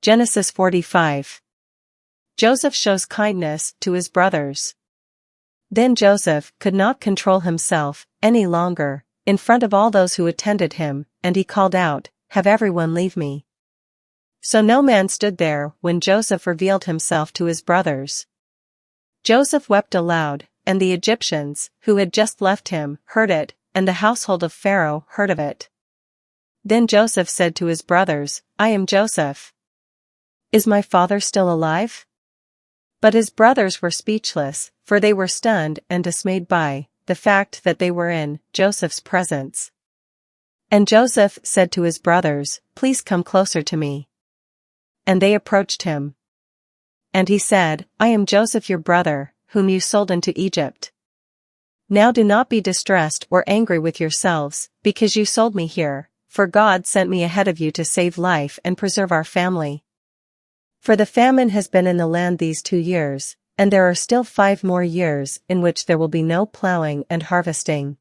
Genesis 45. Joseph shows kindness to his brothers. Then Joseph could not control himself any longer in front of all those who attended him, and he called out, "Have everyone leave me." So no man stood there when Joseph revealed himself to his brothers. Joseph wept aloud, and the Egyptians, who had just left him, heard it, and the household of Pharaoh heard of it. Then Joseph said to his brothers, "I am Joseph. Is my father still alive?" But his brothers were speechless, for they were stunned and dismayed by the fact that they were in Joseph's presence. And Joseph said to his brothers, "Please come closer to me." And they approached him. And he said, "I am Joseph your brother, whom you sold into Egypt. Now do not be distressed or angry with yourselves, because you sold me here, for God sent me ahead of you to save life and preserve our family. For the famine has been in the land these 2 years, and there are still 5 more years in which there will be no plowing and harvesting.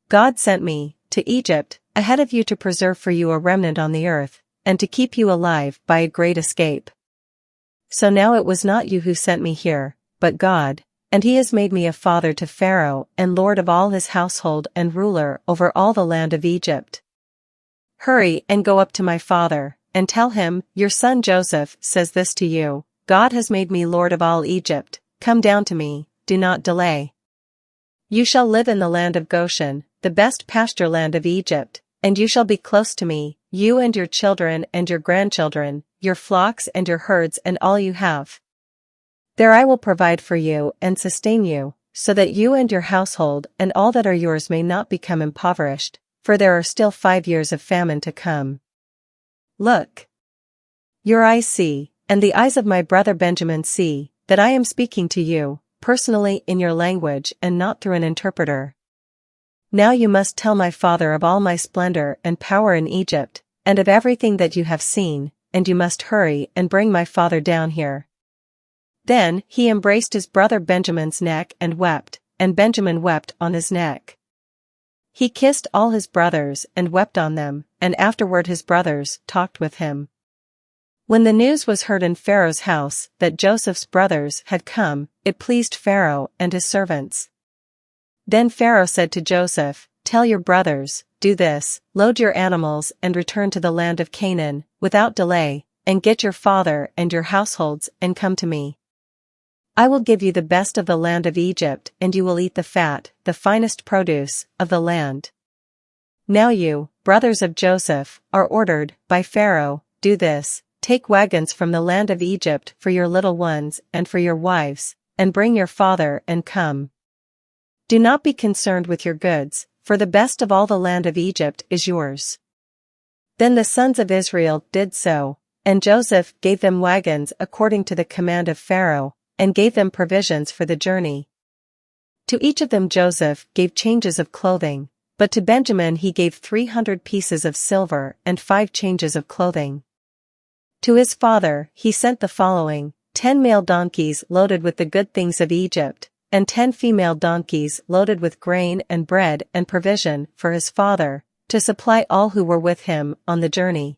God sent me to Egypt ahead of you to preserve for you a remnant on the earth, and to keep you alive by a great escape. So now it was not you who sent me here, but God, and he has made me a father to Pharaoh and lord of all his household and ruler over all the land of Egypt. Hurry and go up to my father, and tell him, your son Joseph says this to you, God has made me lord of all Egypt, come down to me, do not delay. You shall live in the land of Goshen, the best pasture land of Egypt, and you shall be close to me, you and your children and your grandchildren, your flocks and your herds and all you have. There I will provide for you and sustain you, so that you and your household and all that are yours may not become impoverished, for there are still 5 years of famine to come. Look. Your eyes see, and the eyes of my brother Benjamin see, that I am speaking to you, personally in your language and not through an interpreter. Now you must tell my father of all my splendor and power in Egypt, and of everything that you have seen, and you must hurry and bring my father down here." Then he embraced his brother Benjamin's neck and wept, and Benjamin wept on his neck. He kissed all his brothers and wept on them, and afterward his brothers talked with him. When the news was heard in Pharaoh's house that Joseph's brothers had come, it pleased Pharaoh and his servants. Then Pharaoh said to Joseph, "Tell your brothers, do this, load your animals and return to the land of Canaan, without delay, and get your father and your households and come to me. I will give you the best of the land of Egypt, and you will eat the fat, the finest produce, of the land. Now you, brothers of Joseph, are ordered, by Pharaoh, do this, take wagons from the land of Egypt for your little ones and for your wives, and bring your father and come. Do not be concerned with your goods, for the best of all the land of Egypt is yours." Then the sons of Israel did so, and Joseph gave them wagons according to the command of Pharaoh, and gave them provisions for the journey. To each of them Joseph gave changes of clothing, but to Benjamin he gave 300 pieces of silver and 5 changes of clothing. To his father he sent the following: 10 male donkeys loaded with the good things of Egypt, and 10 female donkeys loaded with grain and bread and provision for his father, to supply all who were with him on the journey.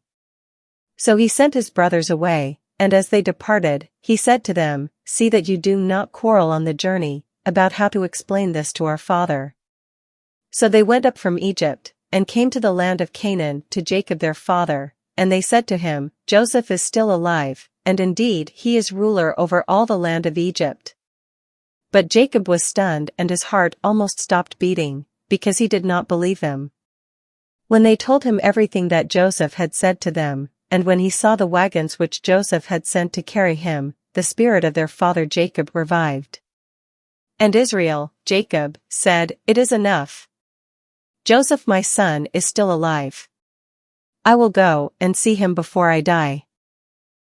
So he sent his brothers away, and as they departed, he said to them, "See that you do not quarrel on the journey, about how to explain this to our father." So they went up from Egypt, and came to the land of Canaan to Jacob their father, and they said to him, "Joseph is still alive, and indeed he is ruler over all the land of Egypt." But Jacob was stunned and his heart almost stopped beating, because he did not believe them. When they told him everything that Joseph had said to them, and when he saw the wagons which Joseph had sent to carry him, the spirit of their father Jacob revived. And Israel, Jacob, said, "It is enough. Joseph my son is still alive. I will go and see him before I die."